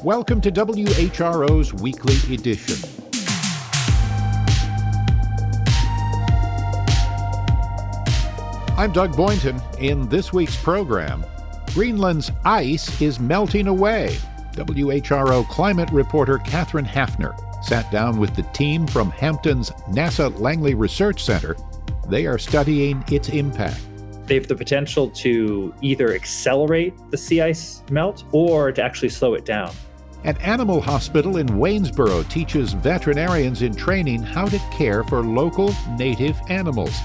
Welcome to WHRO's Weekly Edition. I'm Doug Boynton. In this week's program, Greenland's ice is melting away. WHRO climate reporter Katherine Hafner sat down with the team from Hampton's NASA Langley Research Center. They are studying its impact. They have the potential to either accelerate the sea ice melt or to actually slow it down. An animal hospital in Waynesboro teaches veterinarians-in-training how to care for local native animals.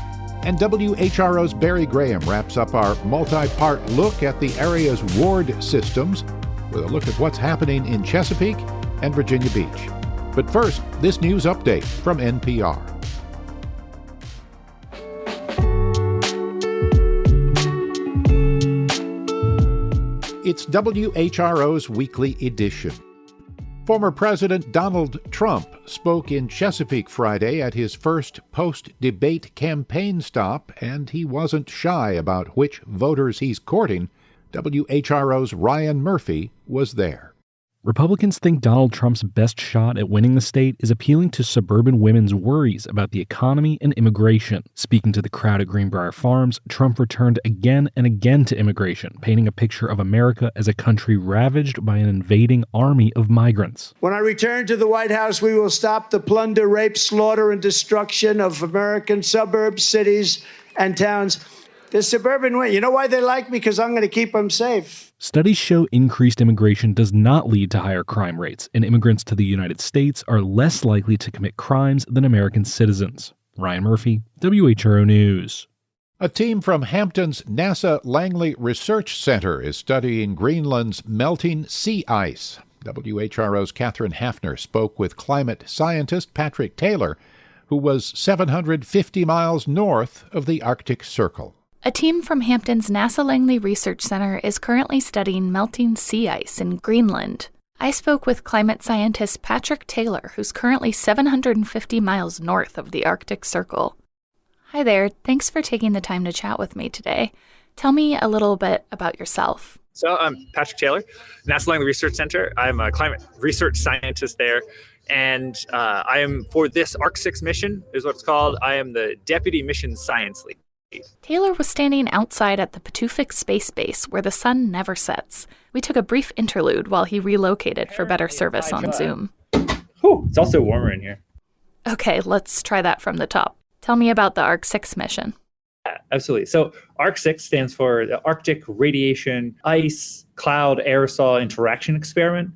And WHRO's Barry Graham wraps up our multi-part look at the area's ward systems with a look at what's happening in Chesapeake and Virginia Beach. But first, this news update from NPR. It's WHRO's Weekly Edition. Former President Donald Trump spoke in Chesapeake Friday at his first post-debate campaign stop, and he wasn't shy about which voters he's courting. WHRO's Ryan Murphy was there. Republicans think Donald Trump's best shot at winning the state is appealing to suburban women's worries about the economy and immigration. Speaking to the crowd at Greenbrier Farms, Trump returned again and again to immigration, painting a picture of America as a country ravaged by an invading army of migrants. When I return to the White House, we will stop the plunder, rape, slaughter, and destruction of American suburbs, cities, and towns. The suburban way. You know why they like me? Because I'm going to keep them safe. Studies show increased immigration does not lead to higher crime rates, and immigrants to the United States are less likely to commit crimes than American citizens. Ryan Murphy, WHRO News. A team from Hampton's NASA Langley Research Center is studying Greenland's melting sea ice. WHRO's Katherine Hafner spoke with climate scientist Patrick Taylor, who was 750 miles north of the Arctic Circle. A team from Hampton's NASA Langley Research Center is currently studying melting sea ice in Greenland. I spoke with climate scientist Patrick Taylor, who's currently 750 miles north of the Arctic Circle. Hi there, thanks for taking the time to chat with me today. Tell me a little bit about yourself. So I'm Patrick Taylor, NASA Langley Research Center. I'm a climate research scientist there. And I am, for this ARC-6 mission, is what it's called, I am the Deputy Mission Science Lead. Taylor was standing outside at the Chesapeake Space Base where the sun never sets. We took a brief interlude while he relocated for better service on Zoom. Whew, it's also warmer in here. Okay, let's try that from the top. Tell me about the ARC-6 mission. Yeah, absolutely. So ARC-6 stands for the Arctic Radiation Ice Cloud Aerosol Interaction Experiment.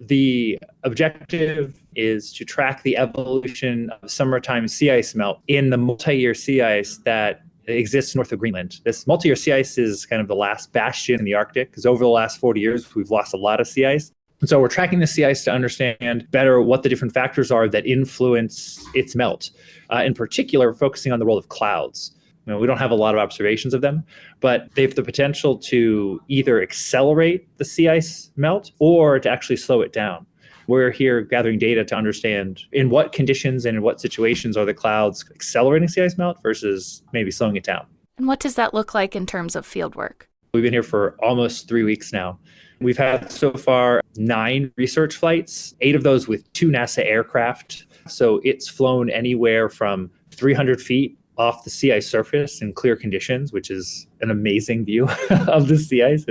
The objective is to track the evolution of summertime sea ice melt in the multi-year sea ice that exists north of Greenland. This multi-year sea ice is kind of the last bastion in the Arctic, because over the last 40 years, we've lost a lot of sea ice. And so we're tracking the sea ice to understand better what the different factors are that influence its melt. In particular, focusing on the role of clouds. We don't have a lot of observations of them, but they have the potential to either accelerate the sea ice melt or to actually slow it down. We're here gathering data to understand in what conditions and in what situations are the clouds accelerating sea ice melt versus maybe slowing it down. And what does that look like in terms of field work? We've been here for almost 3 weeks now. We've had so far 9 research flights, 8 of those with 2 NASA aircraft. So it's flown anywhere from 300 feet off the sea ice surface in clear conditions, which is an amazing view of the sea ice,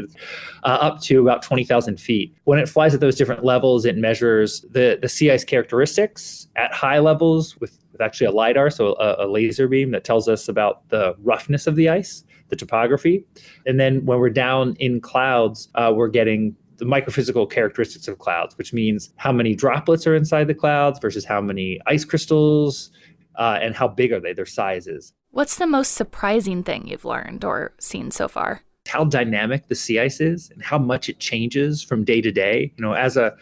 up to about 20,000 feet. When it flies at those different levels, it measures the sea ice characteristics at high levels with actually a LiDAR, so a laser beam that tells us about the roughness of the ice, the topography. And then when we're down in clouds, we're getting the microphysical characteristics of clouds, which means how many droplets are inside the clouds versus how many ice crystals, and how big are they, their sizes. What's the most surprising thing you've learned or seen so far? How dynamic the sea ice is and how much it changes from day to day. As a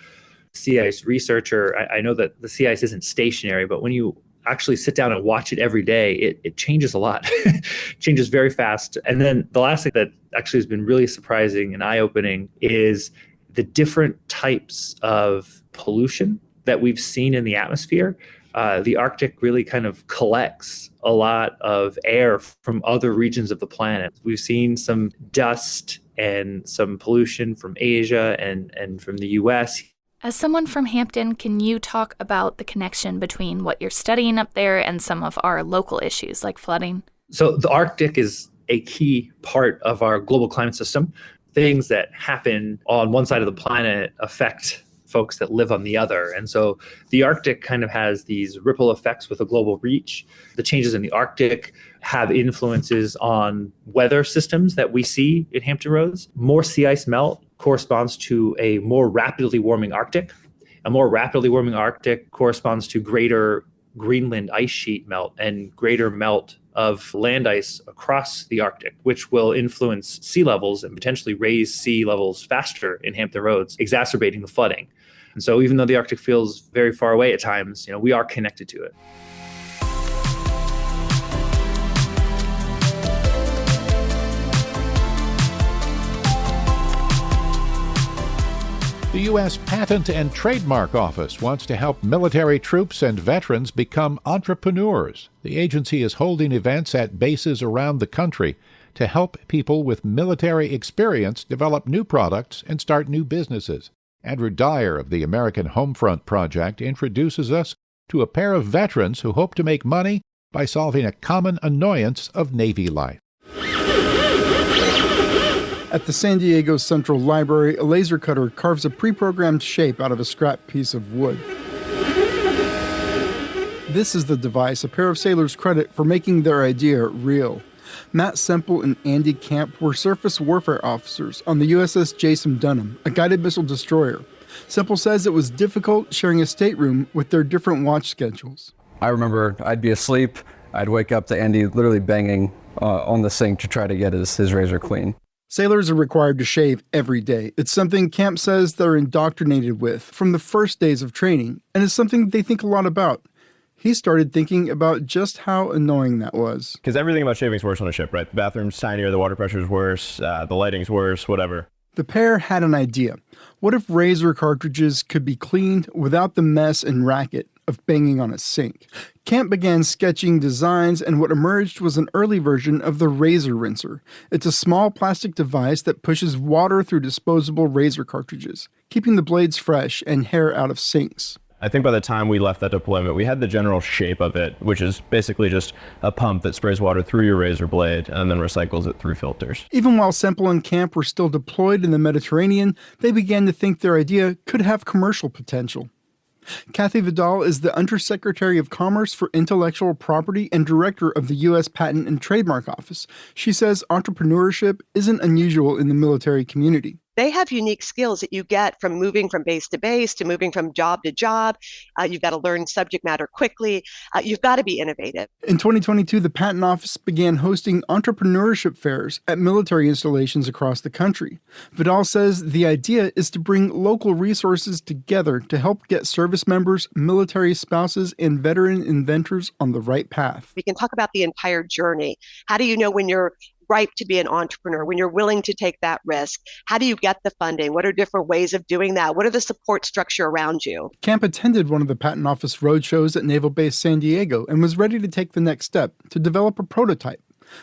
sea ice researcher, I know that the sea ice isn't stationary, but when you actually sit down and watch it every day, it changes a lot. It changes very fast. And then the last thing that actually has been really surprising and eye-opening is the different types of pollution that we've seen in the atmosphere. The Arctic really kind of collects a lot of air from other regions of the planet. We've seen some dust and some pollution from Asia and from the US. As someone from Hampton, can you talk about the connection between what you're studying up there and some of our local issues like flooding? So the Arctic is a key part of our global climate system. Things that happen on one side of the planet affect folks that live on the other. And so the Arctic kind of has these ripple effects with a global reach. The changes in the Arctic have influences on weather systems that we see in Hampton Roads. More sea ice melt corresponds to a more rapidly warming Arctic. A more rapidly warming Arctic corresponds to greater Greenland ice sheet melt and greater melt of land ice across the Arctic, which will influence sea levels and potentially raise sea levels faster in Hampton Roads, exacerbating the flooding. And so even though the Arctic feels very far away at times, we are connected to it. The U.S. Patent and Trademark Office wants to help military troops and veterans become entrepreneurs. The agency is holding events at bases around the country to help people with military experience develop new products and start new businesses. Andrew Dyer of the American Homefront Project introduces us to a pair of veterans who hope to make money by solving a common annoyance of Navy life. At the San Diego Central Library, a laser cutter carves a pre-programmed shape out of a scrap piece of wood. This is the device a pair of sailors credit for making their idea real. Matt Semple and Andy Camp were surface warfare officers on the USS Jason Dunham, a guided missile destroyer. Semple says it was difficult sharing a stateroom with their different watch schedules. I remember I'd be asleep, I'd wake up to Andy literally banging on the sink to try to get his razor clean. Sailors are required to shave every day. It's something Camp says they're indoctrinated with from the first days of training, and it's something they think a lot about. He started thinking about just how annoying that was. Because everything about shaving is worse on a ship, right? The bathroom's tinier, the water pressure's worse, the lighting's worse, whatever. The pair had an idea. What if razor cartridges could be cleaned without the mess and racket of banging on a sink? Camp began sketching designs, and what emerged was an early version of the razor rinser. It's a small plastic device that pushes water through disposable razor cartridges, keeping the blades fresh and hair out of sinks. I think by the time we left that deployment, we had the general shape of it, which is basically just a pump that sprays water through your razor blade and then recycles it through filters. Even while Semple and Camp were still deployed in the Mediterranean, they began to think their idea could have commercial potential. Kathy Vidal is the Undersecretary of Commerce for Intellectual Property and Director of the U.S. Patent and Trademark Office. She says entrepreneurship isn't unusual in the military community. They have unique skills that you get from moving from base to base to moving from job to job. You've got to learn subject matter quickly. You've got to be innovative. In 2022, the Patent Office began hosting entrepreneurship fairs at military installations across the country. Vidal says the idea is to bring local resources together to help get service members, military spouses, and veteran inventors on the right path. We can talk about the entire journey. How do you know when you're ripe to be an entrepreneur, when you're willing to take that risk? How do you get the funding? What are different ways of doing that? What are the support structure around you? Camp attended one of the Patent Office roadshows at Naval Base San Diego and was ready to take the next step to develop a prototype.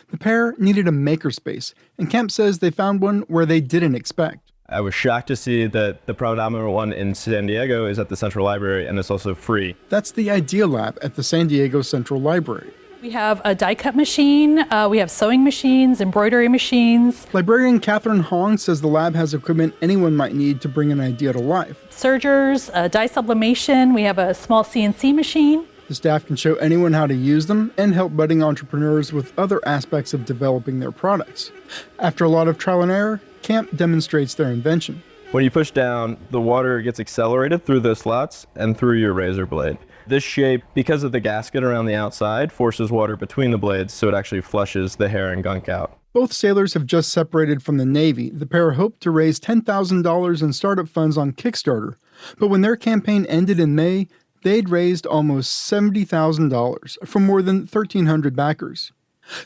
The pair needed a makerspace, and Camp says they found one where they didn't expect. I was shocked to see that the predominant one in San Diego is at the Central Library, and it's also free. That's the Idea Lab at the San Diego Central Library. We have a die cut machine, we have sewing machines, embroidery machines. Librarian Katherine Hong says the lab has equipment anyone might need to bring an idea to life. Sergers, dye sublimation, we have a small CNC machine. The staff can show anyone how to use them and help budding entrepreneurs with other aspects of developing their products. After a lot of trial and error, Camp demonstrates their invention. When you push down, the water gets accelerated through the slots and through your razor blade. This shape, because of the gasket around the outside, forces water between the blades, so it actually flushes the hair and gunk out. Both sailors have just separated from the Navy. The pair hoped to raise $10,000 in startup funds on Kickstarter. But when their campaign ended in May, they'd raised almost $70,000 from more than 1,300 backers.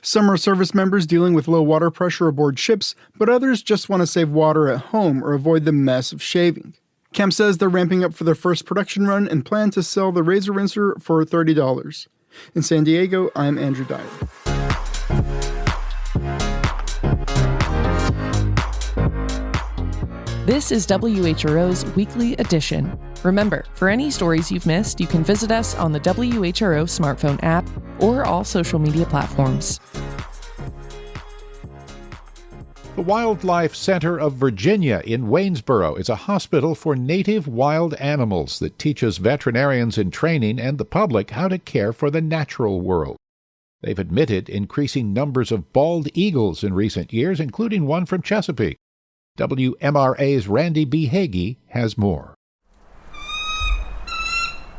Some are service members dealing with low water pressure aboard ships, but others just want to save water at home or avoid the mess of shaving. Camp says they're ramping up for their first production run and plan to sell the razor rinser for $30. In San Diego, I'm Andrew Dyer. This is WHRO's Weekly Edition. Remember, for any stories you've missed, you can visit us on the WHRO smartphone app or all social media platforms. The Wildlife Center of Virginia in Waynesboro is a hospital for native wild animals that teaches veterinarians in training and the public how to care for the natural world. They've admitted increasing numbers of bald eagles in recent years, including one from Chesapeake. WMRA's Randy B. Hagee has more.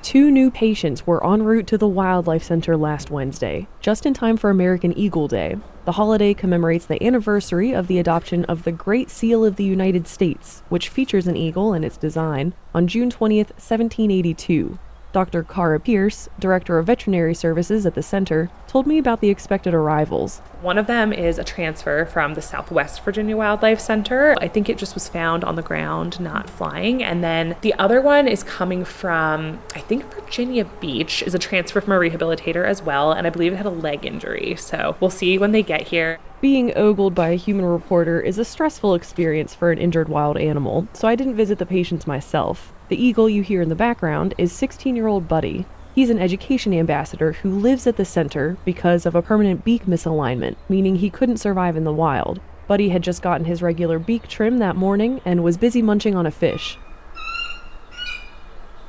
2 new patients were en route to the Wildlife Center last Wednesday, just in time for American Eagle Day. The holiday commemorates the anniversary of the adoption of the Great Seal of the United States, which features an eagle in its design, on June 20th, 1782. Dr. Cara Pierce, Director of Veterinary Services at the center, told me about the expected arrivals. One of them is a transfer from the Southwest Virginia Wildlife Center. I think it just was found on the ground, not flying. And then the other one is coming from, I think Virginia Beach, is a transfer from a rehabilitator as well. And I believe it had a leg injury. So we'll see when they get here. Being ogled by a human reporter is a stressful experience for an injured wild animal, so I didn't visit the patients myself. The eagle you hear in the background is 16-year-old Buddy. He's an education ambassador who lives at the center because of a permanent beak misalignment, meaning he couldn't survive in the wild. Buddy had just gotten his regular beak trim that morning and was busy munching on a fish.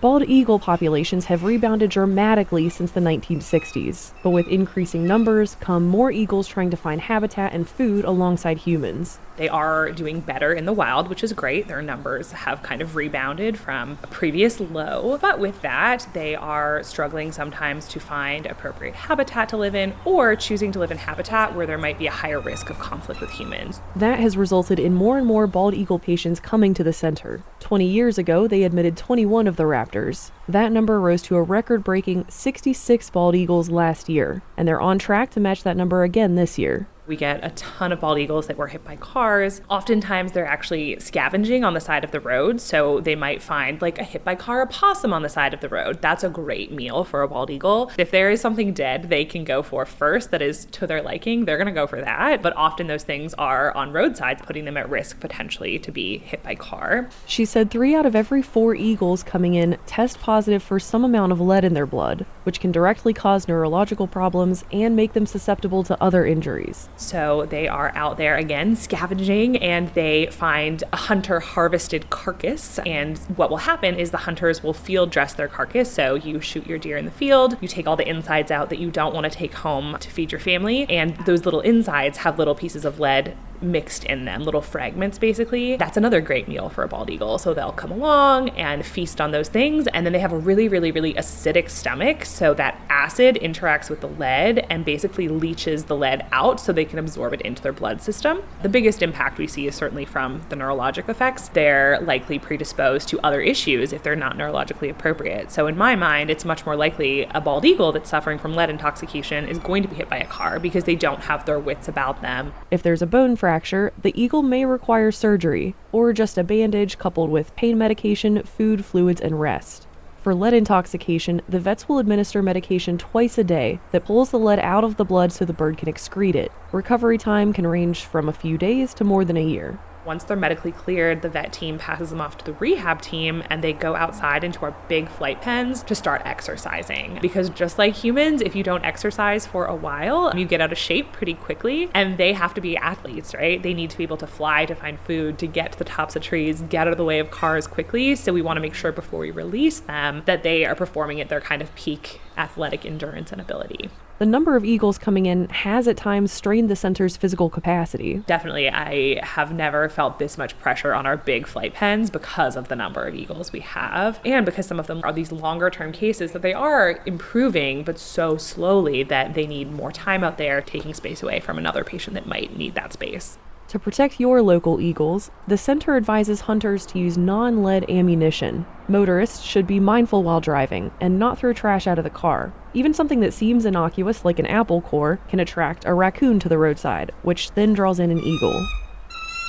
Bald eagle populations have rebounded dramatically since the 1960s, but with increasing numbers come more eagles trying to find habitat and food alongside humans. They are doing better in the wild, which is great. Their numbers have kind of rebounded from a previous low. But with that, they are struggling sometimes to find appropriate habitat to live in or choosing to live in habitat where there might be a higher risk of conflict with humans. That has resulted in more and more bald eagle patients coming to the center. 20 years ago, they admitted 21 of the raptors. That number rose to a record-breaking 66 bald eagles last year, and they're on track to match that number again this year. We get a ton of bald eagles that were hit by cars. Oftentimes they're actually scavenging on the side of the road, so they might find like a hit by car opossum on the side of the road. That's a great meal for a bald eagle. If there is something dead they can go for first that is to their liking, they're going to go for that. But often those things are on roadsides, putting them at risk potentially to be hit by car. She said 3 out of every 4 eagles coming in test positive for some amount of lead in their blood, which can directly cause neurological problems and make them susceptible to other injuries. So they are out there again scavenging, and they find a hunter harvested carcass, and what will happen is the hunters will field dress their carcass. So you shoot your deer in the field, you take all the insides out that you don't want to take home to feed your family, and those little insides have little pieces of lead mixed in them, little fragments basically. That's another great meal for a bald eagle. So they'll come along and feast on those things, and then they have a really acidic stomach, so that acid interacts with the lead and basically leaches the lead out so they can absorb it into their blood system. The biggest impact we see is certainly from the neurologic effects. They're likely predisposed to other issues if they're not neurologically appropriate. So in my mind, it's much more likely a bald eagle that's suffering from lead intoxication is going to be hit by a car because they don't have their wits about them. If there's a bone fracture, the eagle may require surgery, or just a bandage coupled with pain medication, food, fluids, and rest. For lead intoxication, the vets will administer medication twice a day that pulls the lead out of the blood so the bird can excrete it. Recovery time can range from a few days to more than a year. Once they're medically cleared, the vet team passes them off to the rehab team, and they go outside into our big flight pens to start exercising. Because just like humans, if you don't exercise for a while, you get out of shape pretty quickly, and they have to be athletes, right? They need to be able to fly to find food, to get to the tops of trees, get out of the way of cars quickly. So we want to make sure before we release them that they are performing at their kind of peak athletic endurance and ability. The number of eagles coming in has at times strained the center's physical capacity. Definitely, I have never felt this much pressure on our big flight pens because of the number of eagles we have, and because some of them are these longer term cases that they are improving, but so slowly that they need more time out there, taking space away from another patient that might need that space. To protect your local eagles, the center advises hunters to use non-lead ammunition. Motorists should be mindful while driving and not throw trash out of the car. Even something that seems innocuous, like an apple core, can attract a raccoon to the roadside, which then draws in an eagle.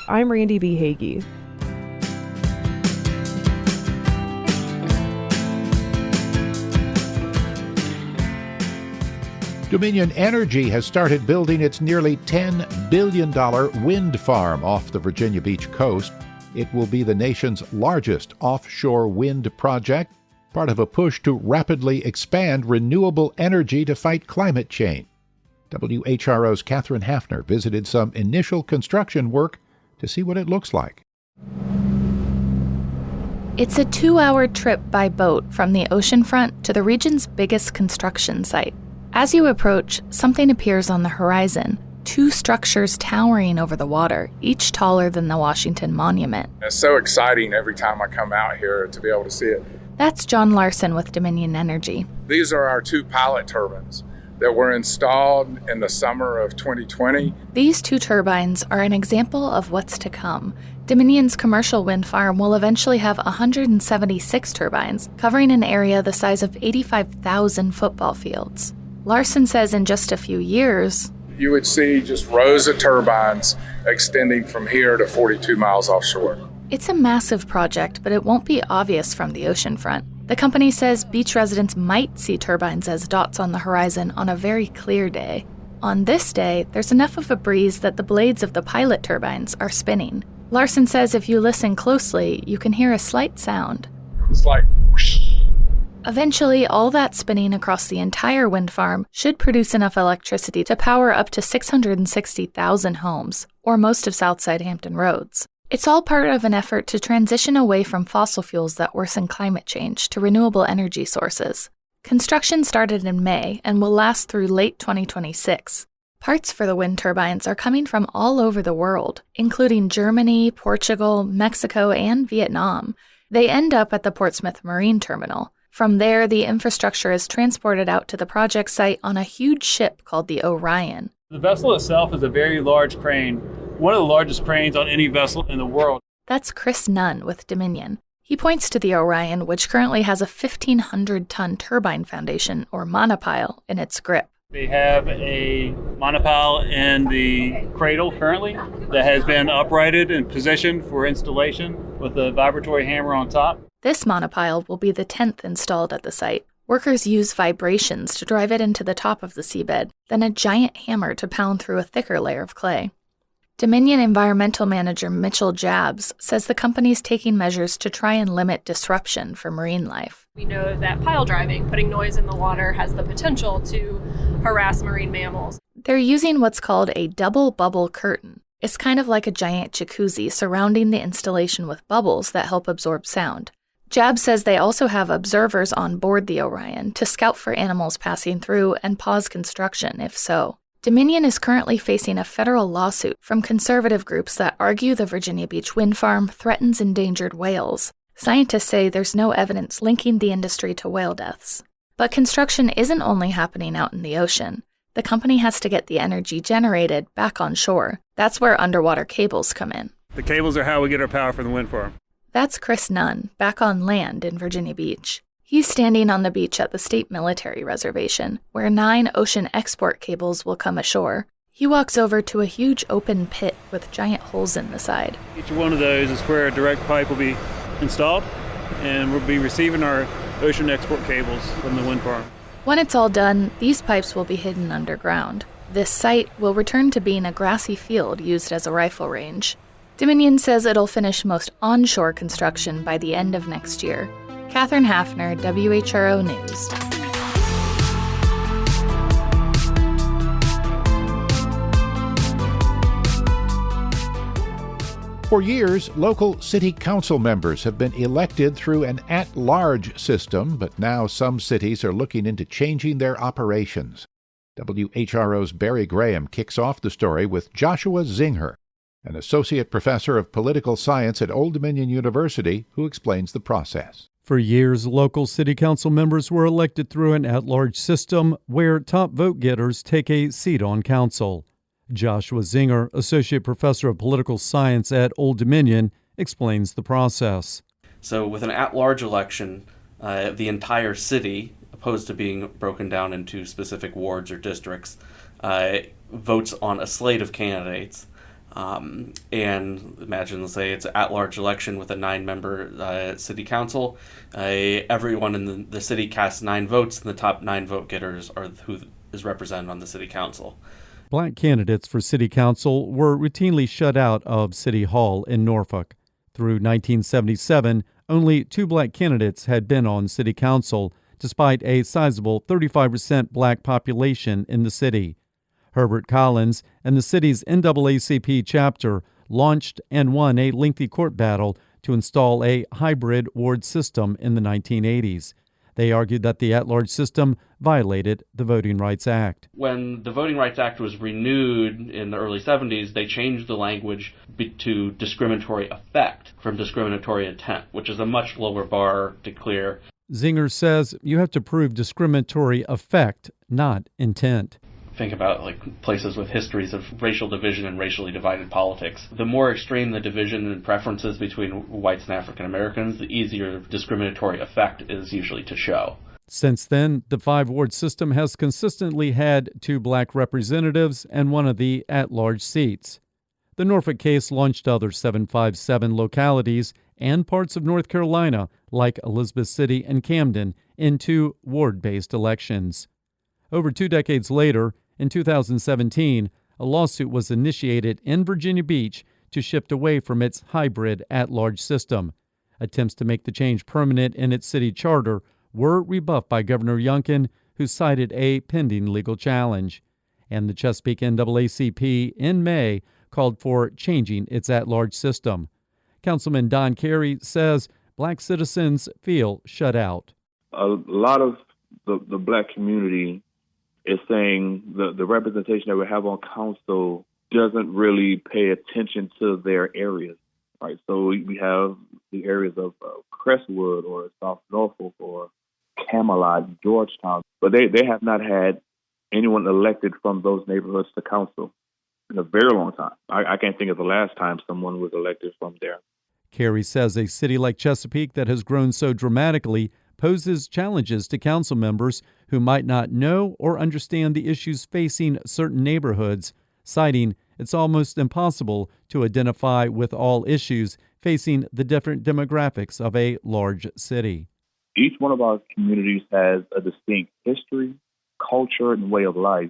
I'm Randy B. Hagee. Dominion Energy has started building its nearly $10 billion wind farm off the Virginia Beach coast. It will be the nation's largest offshore wind project, part of a push to rapidly expand renewable energy to fight climate change. WHRO's Katherine Hafner visited some initial construction work to see what it looks like. It's a 2-hour trip by boat from the oceanfront to the region's biggest construction site. As you approach, something appears on the horizon. 2 structures towering over the water, each taller than the Washington Monument. It's so exciting every time I come out here to be able to see it. That's John Larson with Dominion Energy. These are our 2 pilot turbines that were installed in the summer of 2020. These 2 turbines are an example of what's to come. Dominion's commercial wind farm will eventually have 176 turbines, covering an area the size of 85,000 football fields. Larson says in just a few years, you would see just rows of turbines extending from here to 42 miles offshore. It's a massive project, but it won't be obvious from the oceanfront. The company says beach residents might see turbines as dots on the horizon on a very clear day. On this day, there's enough of a breeze that the blades of the pilot turbines are spinning. Larson says if you listen closely, you can hear a slight sound. It's like whoosh. Eventually, all that spinning across the entire wind farm should produce enough electricity to power up to 660,000 homes, or most of Southside Hampton roads. It's all part of an effort to transition away from fossil fuels that worsen climate change to renewable energy sources. Construction started in May and will last through late 2026. Parts for the wind turbines are coming from all over the world, including Germany, Portugal, Mexico, and Vietnam. They end up at the Portsmouth Marine Terminal. From there, the infrastructure is transported out to the project site on a huge ship called the Orion. The vessel itself is a very large crane, one of the largest cranes on any vessel in the world. That's Chris Nunn with Dominion. He points to the Orion, which currently has a 1,500-ton turbine foundation, or monopile, in its grip. They have a monopile in the cradle currently that has been uprighted and positioned for installation with a vibratory hammer on top. This monopile will be the 10th installed at the site. Workers use vibrations to drive it into the top of the seabed, then a giant hammer to pound through a thicker layer of clay. Dominion Environmental Manager Mitchell Jabs says the company's taking measures to try and limit disruption for marine life. We know that pile driving, putting noise in the water, has the potential to harass marine mammals. They're using what's called a double bubble curtain. It's kind of like a giant jacuzzi surrounding the installation with bubbles that help absorb sound. Jabs says they also have observers on board the Orion to scout for animals passing through and pause construction if so. Dominion is currently facing a federal lawsuit from conservative groups that argue the Virginia Beach wind farm threatens endangered whales. Scientists say there's no evidence linking the industry to whale deaths. But construction isn't only happening out in the ocean. The company has to get the energy generated back on shore. That's where underwater cables come in. The cables are how we get our power from the wind farm. That's Chris Nunn, back on land in Virginia Beach. He's standing on the beach at the State Military Reservation, where 9 ocean export cables will come ashore. He walks over to a huge open pit with giant holes in the side. Each one of those is where a direct pipe will be installed, and we'll be receiving our ocean export cables from the wind farm. When it's all done, these pipes will be hidden underground. This site will return to being a grassy field used as a rifle range. Dominion says it'll finish most onshore construction by the end of next year. Katherine Hafner, WHRO News. For years, local city council members have been elected through an at-large system, but now some cities are looking into changing their operations. WHRO's Barry Graham kicks off the story with Joshua Zinger, an associate professor of political science at Old Dominion University, who explains the process. For years, local city council members were elected through an at-large system where top vote-getters take a seat on council. Joshua Zinger, associate professor of political science at Old Dominion, explains the process. So with an at-large election, the entire city, opposed to being broken down into specific wards or districts, votes on a slate of candidates. And imagine, let's say it's an at-large election with a 9-member city council. Everyone in the city casts 9 votes, and the top 9 vote getters are who is represented on the city council. Black candidates for city council were routinely shut out of City Hall in Norfolk. Through 1977, only 2 black candidates had been on city council, despite a sizable 35% black population in the city. Herbert Collins and the city's NAACP chapter launched and won a lengthy court battle to install a hybrid ward system in the 1980s. They argued that the at-large system violated the Voting Rights Act. When the Voting Rights Act was renewed in the early 70s, they changed the language to discriminatory effect from discriminatory intent, which is a much lower bar to clear. Zinger says you have to prove discriminatory effect, not intent. Think about places with histories of racial division and racially divided politics. The more extreme the division and preferences between whites and African Americans, the easier discriminatory effect is usually to show. Since then, the 5-ward system has consistently had 2 black representatives and one of the at-large seats. The Norfolk case launched other 757 localities and parts of North Carolina, like Elizabeth City and Camden, into ward-based elections. Over 2 decades later, in 2017, a lawsuit was initiated in Virginia Beach to shift away from its hybrid at-large system. Attempts to make the change permanent in its city charter were rebuffed by Governor Youngkin, who cited a pending legal challenge. And the Chesapeake NAACP in May called for changing its at-large system. Councilman Don Carey says black citizens feel shut out. A lot of the black community is saying the representation that we have on council doesn't really pay attention to their areas, right? So we have the areas of Crestwood or South Norfolk or Camelot, Georgetown, but they have not had anyone elected from those neighborhoods to council in a very long time. I can't think of the last time someone was elected from there. Carey says a city like Chesapeake that has grown so dramatically poses challenges to council members who might not know or understand the issues facing certain neighborhoods, citing it's almost impossible to identify with all issues facing the different demographics of a large city. Each one of our communities has a distinct history, culture, and way of life.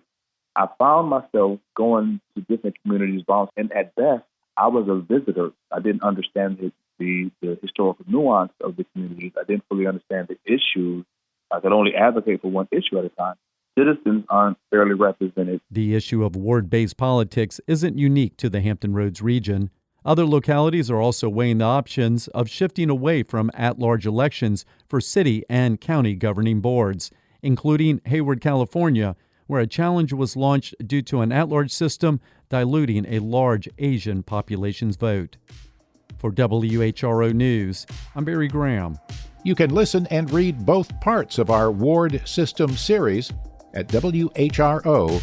I found myself going to different communities, and at best, I was a visitor. I didn't understand the historical nuance of the communities. I didn't fully understand the issues. I could only advocate for one issue at a time. Citizens aren't fairly represented. The issue of ward-based politics isn't unique to the Hampton Roads region. Other localities are also weighing the options of shifting away from at-large elections for city and county governing boards, including Hayward, California, where a challenge was launched due to an at-large system diluting a large Asian population's vote. For WHRO News, I'm Barry Graham. You can listen and read both parts of our Ward System series at WHRO.org.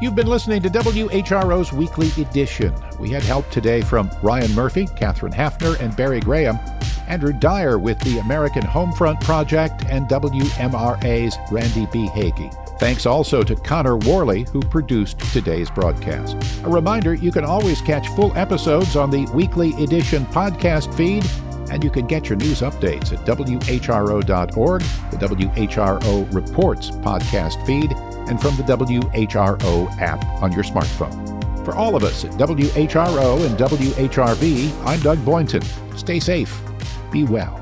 You've been listening to WHRO's Weekly Edition. We had help today from Ryan Murphy, Katherine Hafner, and Barry Graham, Andrew Dyer with the American Homefront Project, and WMRA's Randy B. Hagee. Thanks also to Connor Worley, who produced today's broadcast. A reminder, you can always catch full episodes on the Weekly Edition podcast feed, and you can get your news updates at WHRO.org, the WHRO Reports podcast feed, and from the WHRO app on your smartphone. For all of us at WHRO and WHRV, I'm Doug Boynton. Stay safe. Be well.